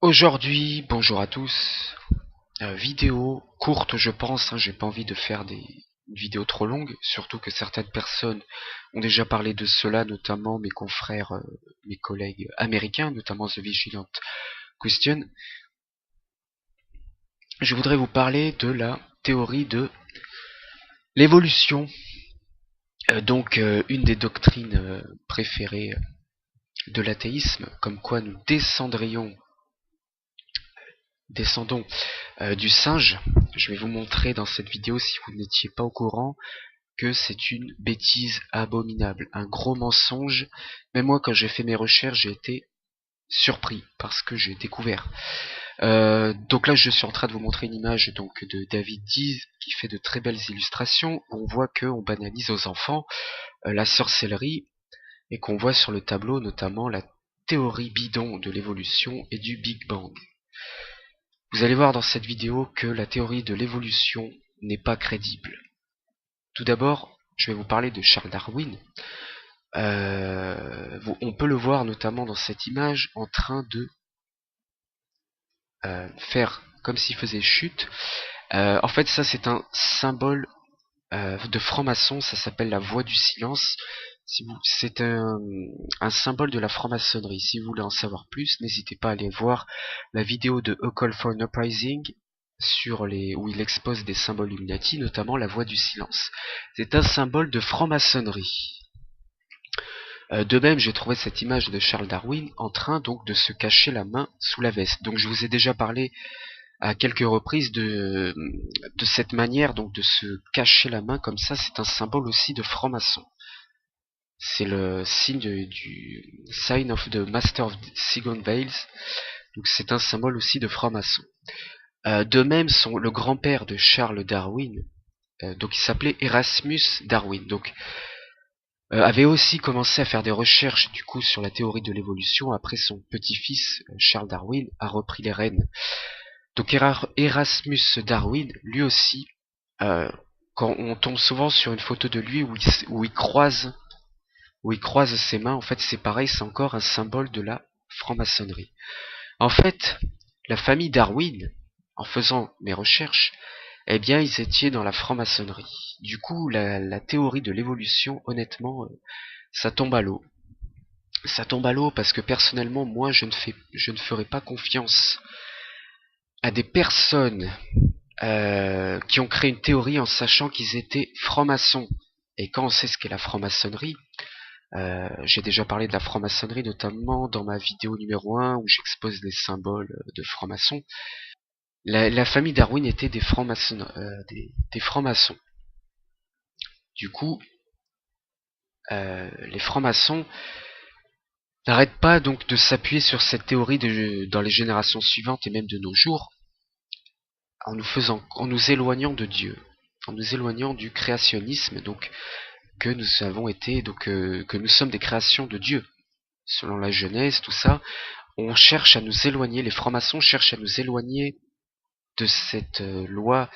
Aujourd'hui, bonjour à tous. Vidéo courte, je pense. J'ai pas envie de faire une vidéo trop longue, surtout que certaines personnes ont déjà parlé de cela, notamment mes confrères, mes collègues américains, notamment The Vigilant Question. Je voudrais vous parler de la théorie de l'évolution, une des doctrines préférées de l'athéisme, comme quoi nous descendons du singe. Je vais vous montrer dans cette vidéo, si vous n'étiez pas au courant, que c'est une bêtise abominable, un gros mensonge. Même moi, quand j'ai fait mes recherches, j'ai été surpris parce que j'ai découvert. Donc là, je suis en train de vous montrer une image de David Dees qui fait de très belles illustrations. On voit qu'on banalise aux enfants la sorcellerie et qu'on voit sur le tableau notamment la théorie bidon de l'évolution et du Big Bang. Vous allez voir dans cette vidéo que la théorie de l'évolution n'est pas crédible. Tout d'abord, je vais vous parler de Charles Darwin. On peut le voir notamment dans cette image en train de faire comme s'il faisait chute. En fait, ça c'est un symbole de franc-maçon, ça s'appelle la voie du silence. C'est un symbole de la franc-maçonnerie. Si vous voulez en savoir plus, n'hésitez pas à aller voir la vidéo de A Call for an Uprising où il expose des symboles Illuminati, notamment la voie du silence. C'est un symbole de franc-maçonnerie. De même, j'ai trouvé cette image de Charles Darwin en train donc de se cacher la main sous la veste. Donc je vous ai déjà parlé à quelques reprises de cette manière donc de se cacher la main comme ça. C'est un symbole aussi de franc-maçon. C'est le signe du Sign of the Master of Second Veils. Donc c'est un symbole aussi de franc-maçon. De même, le grand-père de Charles Darwin, donc il s'appelait Erasmus Darwin. Donc avait aussi commencé à faire des recherches du coup sur la théorie de l'évolution après son petit-fils Charles Darwin a repris les rênes. Donc Erasmus Darwin, lui aussi, quand on tombe souvent sur une photo de lui où il croise ses mains, en fait c'est pareil, c'est encore un symbole de la franc-maçonnerie. En fait, la famille Darwin, en faisant mes recherches, eh bien ils étaient dans la franc-maçonnerie. Du coup, la théorie de l'évolution, honnêtement, ça tombe à l'eau. Ça tombe à l'eau parce que personnellement, moi, je ne ferai pas confiance à des personnes qui ont créé une théorie en sachant qu'ils étaient francs-maçons. Et quand on sait ce qu'est la franc-maçonnerie, j'ai déjà parlé de la franc-maçonnerie notamment dans ma vidéo numéro 1 où j'expose les symboles de francs-maçons. La famille Darwin était des francs-maçons. Des francs-maçons. Du coup, les francs-maçons n'arrêtent pas donc de s'appuyer sur cette théorie dans les générations suivantes et même de nos jours, en nous éloignant de Dieu, en nous éloignant du créationnisme, donc que nous avons été, que nous sommes des créations de Dieu, selon la Genèse, tout ça. On cherche à nous éloigner, les francs-maçons cherchent à nous éloigner de cette loi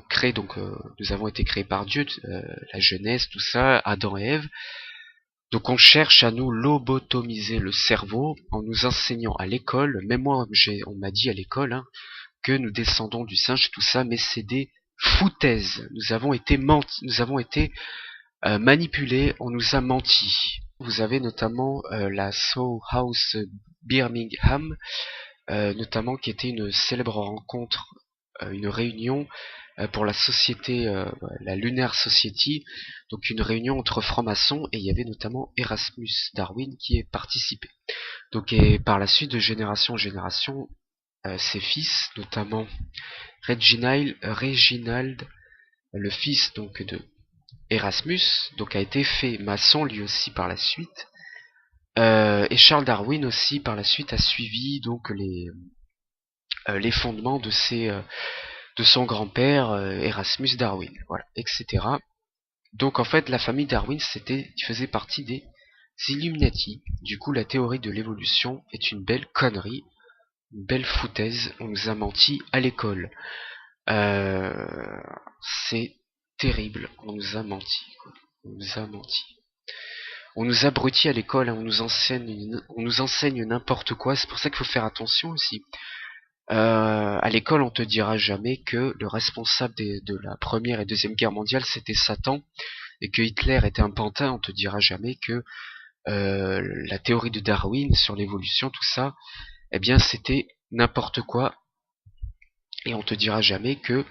créée, nous avons été créés par Dieu, la Genèse, tout ça, Adam et Ève. Donc on cherche à nous lobotomiser le cerveau en nous enseignant à l'école, même moi on m'a dit à l'école que nous descendons du singe, tout ça, mais c'est des foutaises. Nous avons été manipulés, on nous a menti. Vous avez notamment la Soho House Birmingham, notamment qui était une célèbre rencontre, une réunion pour la société, la Lunar Society, donc une réunion entre francs-maçons, et il y avait notamment Erasmus Darwin qui y participé. Donc et par la suite de génération en génération, ses fils, notamment Reginald, le fils donc de Erasmus, donc a été fait maçon lui aussi par la suite, et Charles Darwin aussi par la suite a suivi donc les fondements de son grand-père Erasmus Darwin, voilà, etc. Donc en fait la famille Darwin faisait partie des Illuminati. Du coup la théorie de l'évolution est une belle connerie, une belle foutaise, on nous a menti à l'école. C'est terrible, on nous a menti, quoi. On nous a menti. On nous abrutit à l'école, hein, on nous enseigne n'importe quoi. C'est pour ça qu'il faut faire attention aussi. À l'école, on te dira jamais que le responsable de la première et deuxième guerre mondiale, c'était Satan, et que Hitler était un pantin. On te dira jamais que la théorie de Darwin sur l'évolution, tout ça, eh bien, c'était n'importe quoi. Et on te dira jamais que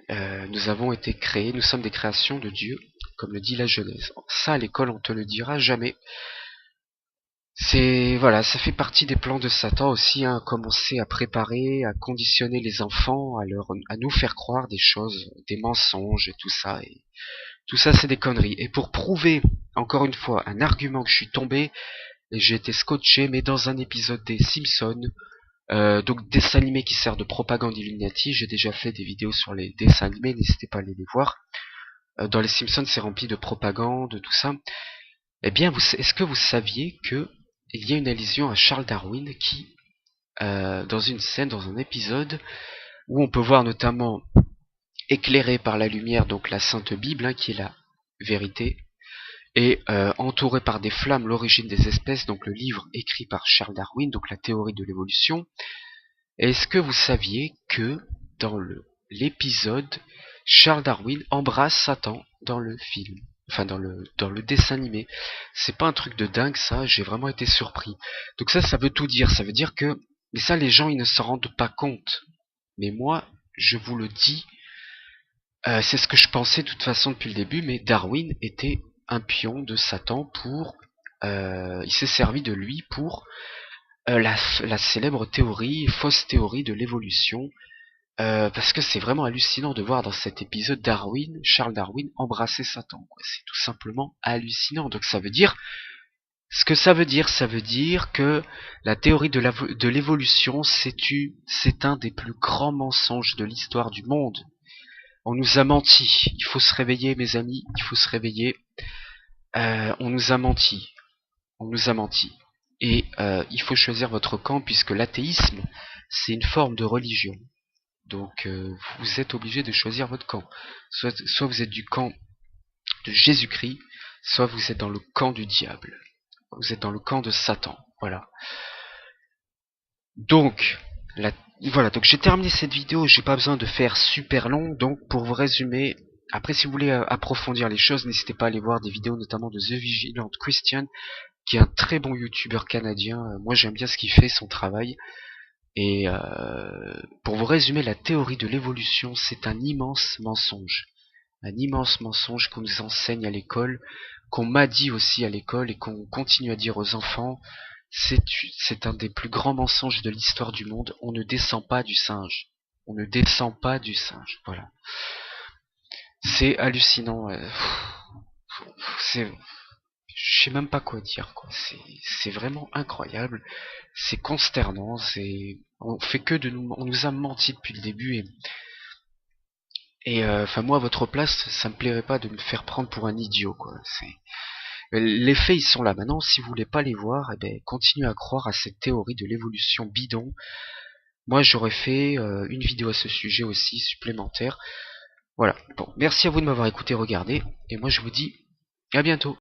nous avons été créés, nous sommes des créations de Dieu, comme le dit la Genèse. Ça, à l'école, on te le dira jamais. C'est voilà, ça fait partie des plans de Satan aussi, hein, commencer à préparer, à conditionner les enfants, à nous faire croire des choses, des mensonges et tout ça. Et tout ça, c'est des conneries. Et pour prouver, encore une fois, un argument que je suis tombé, et j'ai été scotché, mais dans un épisode des Simpsons, donc dessin animé qui sert de propagande Illuminati. J'ai déjà fait des vidéos sur les dessins animés, n'hésitez pas à aller les voir. Dans les Simpsons, c'est rempli de propagande, tout ça. Eh bien, est-ce que vous saviez que il y a une allusion à Charles Darwin qui, dans une scène, dans un épisode, où on peut voir notamment éclairé par la lumière, donc la Sainte Bible, hein, qui est la vérité, et entouré par des flammes, l'origine des espèces, donc le livre écrit par Charles Darwin, donc la théorie de l'évolution. Est-ce que vous saviez que dans l'épisode, Charles Darwin embrasse Satan dans le film, enfin dans le dessin animé? C'est pas un truc de dingue ça, j'ai vraiment été surpris. Donc ça veut tout dire, ça veut dire que, mais ça les gens ils ne s'en rendent pas compte. Mais moi, je vous le dis, c'est ce que je pensais de toute façon depuis le début, mais Darwin était un pion de Satan pour, il s'est servi de lui pour la célèbre théorie, fausse théorie de l'évolution, parce que c'est vraiment hallucinant de voir dans cet épisode Charles Darwin embrasser Satan. C'est tout simplement hallucinant. Donc ça veut dire, ce que ça veut dire que la théorie de l'évolution, c'est un des plus grands mensonges de l'histoire du monde. On nous a menti. Il faut se réveiller, mes amis. Il faut se réveiller. On nous a menti. On nous a menti. Et il faut choisir votre camp puisque l'athéisme, c'est une forme de religion. Donc vous êtes obligé de choisir votre camp. Soit vous êtes du camp de Jésus-Christ, soit vous êtes dans le camp du diable. Vous êtes dans le camp de Satan. Voilà. Donc, voilà. Donc j'ai terminé cette vidéo. J'ai pas besoin de faire super long. Donc pour vous résumer, après si vous voulez approfondir les choses, n'hésitez pas à aller voir des vidéos notamment de The Vigilant Christian, qui est un très bon youtubeur canadien. Moi j'aime bien ce qu'il fait, son travail. Et pour vous résumer, la théorie de l'évolution, c'est un immense mensonge. Un immense mensonge qu'on nous enseigne à l'école, qu'on m'a dit aussi à l'école et qu'on continue à dire aux enfants. C'est un des plus grands mensonges de l'histoire du monde. On ne descend pas du singe. On ne descend pas du singe. Voilà. C'est hallucinant. Je sais même pas quoi dire, quoi. C'est vraiment incroyable. C'est consternant. On fait que on nous a menti depuis le début et enfin moi à votre place, ça me plairait pas de me faire prendre pour un idiot, quoi. Les faits ils sont là. Maintenant, si vous voulez pas les voir, eh ben continuez à croire à cette théorie de l'évolution bidon. Moi j'aurais fait une vidéo à ce sujet aussi supplémentaire. Voilà. Bon, merci à vous de m'avoir écouté, regardé, et moi je vous dis à bientôt.